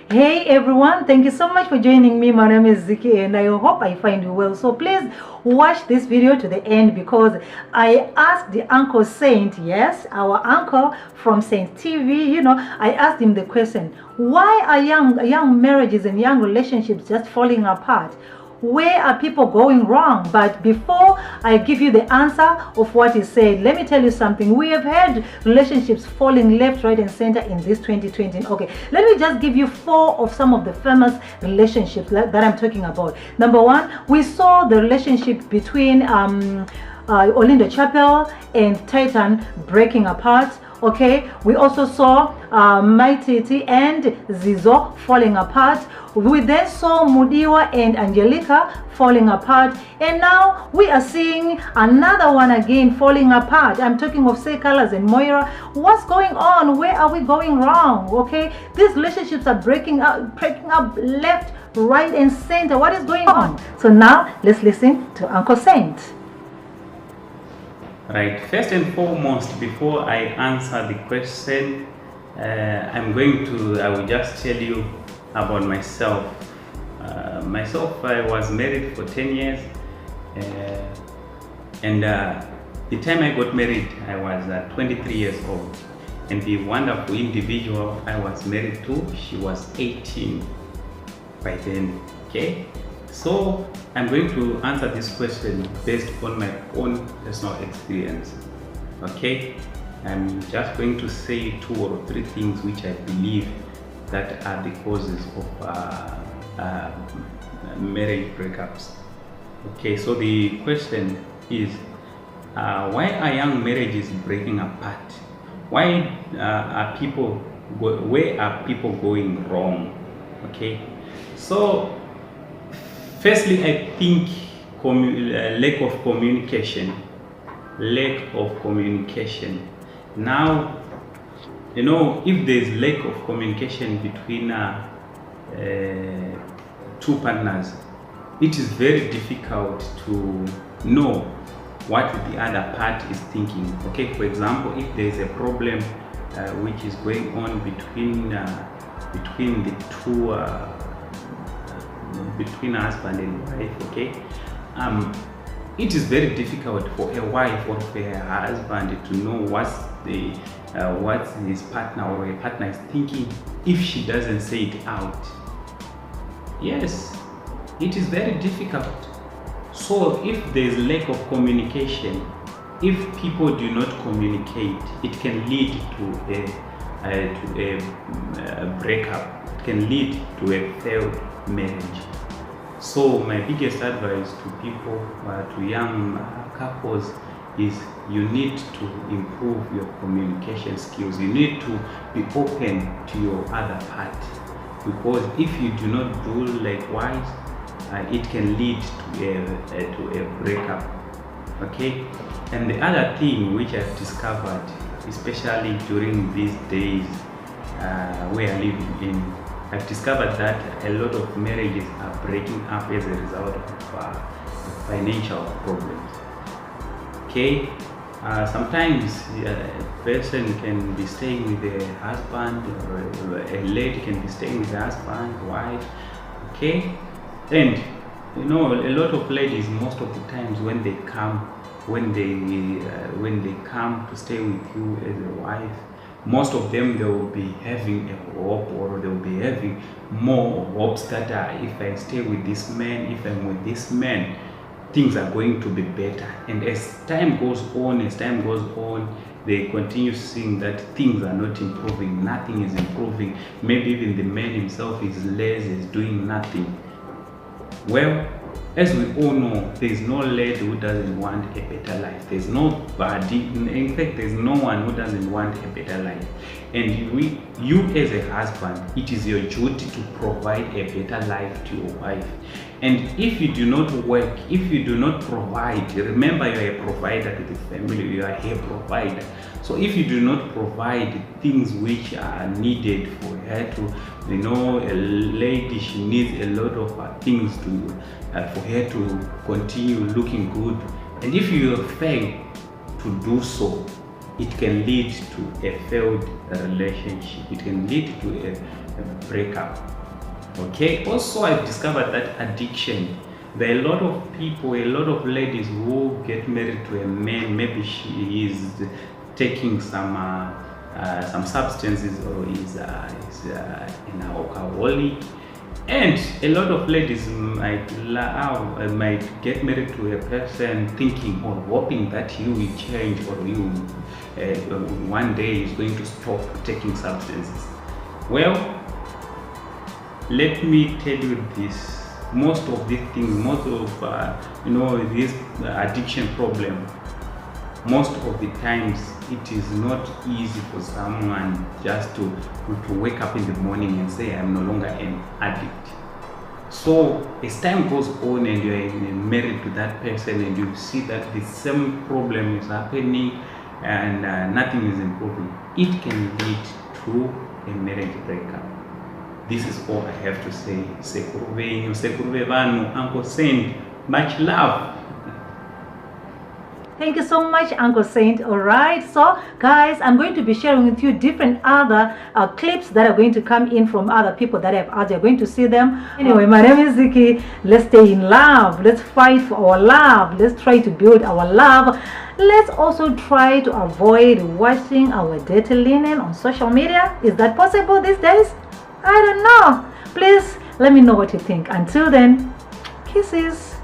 Hey everyone, thank you so much for joining me. My name is Ziki and I hope I find you well. So please watch this video to the end because I asked the Uncle Saint, yes, our uncle from Saint TV, I asked him the question, why are young marriages and young relationships just falling apart? Where are people going wrong? But before I give you the answer of what he said, let me tell you something. We have had relationships falling left, right, and center in this 2020. Okay, let me just give you 4 of some of the famous relationships that I'm talking about. Number 1, we saw the relationship between Olindo Chapel and Titan breaking apart. Okay, we also saw Maititi and Zizo falling apart. We then saw Mudiwa and Angelica falling apart, and now we are seeing another one again falling apart. I'm talking of Sekalas and Moira. What's going on? Where are we going wrong? Okay, these relationships are breaking up left, right, and center. What is going on? So now let's listen to Uncle Saint. Right, first and foremost, before I answer the question, I will just tell you about myself. I was married for 10 years, and the time I got married, I was 23 years old. And the wonderful individual I was married to, she was 18 by then, okay? So I'm going to answer this question based on my own personal experience. Okay, I'm just going to say 2 or 3 things which I believe that are the causes of marriage breakups. Okay, so the question is, why are young marriages breaking apart? Where are people going wrong? Okay, so firstly, I think lack of communication. Now, if there is lack of communication between 2 partners, it is very difficult to know what the other part is thinking. Okay, for example, if there is a problem which is going on between the two. Between husband and wife, okay, it is very difficult for a wife or for her husband to know what his partner or her partner is thinking if she doesn't say it out. Yes, it is very difficult. So if there is lack of communication, if people do not communicate, it can lead to a breakup. It can lead to a failed marriage. So my biggest advice to people, to young couples, is you need to improve your communication skills. You need to be open to your other part, because if you do not do likewise, it can lead to a breakup. Okay, and the other thing which I've discovered, especially during these days we are living in, I've discovered that a lot of marriages are breaking up as a result of financial problems. Okay, sometimes a person can be staying with the husband, or a lady can be staying with the husband, wife. Okay, and a lot of ladies, most of the times when they come to stay with you as a wife, most of them, they will be having a hope, or they will be having more hopes that if I stay with this man, if I'm with this man, things are going to be better. And as time goes on, they continue seeing that things are not improving, nothing is improving. Maybe even the man himself is lazy, is doing nothing. Well, as we all know, there is no lady who doesn't want a better life. There's nobody, in fact, there's no one who doesn't want a better life. And you as a husband, it is your duty to provide a better life to your wife. And if you do not work, if you do not provide, remember you are a provider to the family, you are a provider. So if you do not provide things which are needed for her to, a lady, she needs a lot of things for her to continue looking good. And if you fail to do so, it can lead to a failed relationship. It can lead to a breakup. Okay, also I've discovered that addiction, there are a lot of people, a lot of ladies who get married to a man, maybe she is taking some substances, or is an alcoholic, and a lot of ladies might get married to a person thinking or hoping that he will change, or you one day is going to stop taking substances. Well, let me tell you this: most of these things, most of this addiction problem, most of the times it is not easy for someone just to wake up in the morning and say, I'm no longer an addict. So as time goes on and you're married to that person, and you see that the same problem is happening and nothing is improving, it can lead to a marriage breakup. This is all I have to say. Sekuru venyu, Sekuru vevanu, Uncle Saint, much love. Thank you so much, Uncle Saint. All right, so guys, I'm going to be sharing with you different other clips that are going to come in from other people that have asked. You're going to see them. Anyway, my name is Ziki. Let's stay in love. Let's fight for our love. Let's try to build our love. Let's also try to avoid washing our dirty linen on social media. Is that possible these days? I don't know. Please let me know what you think. Until then, kisses.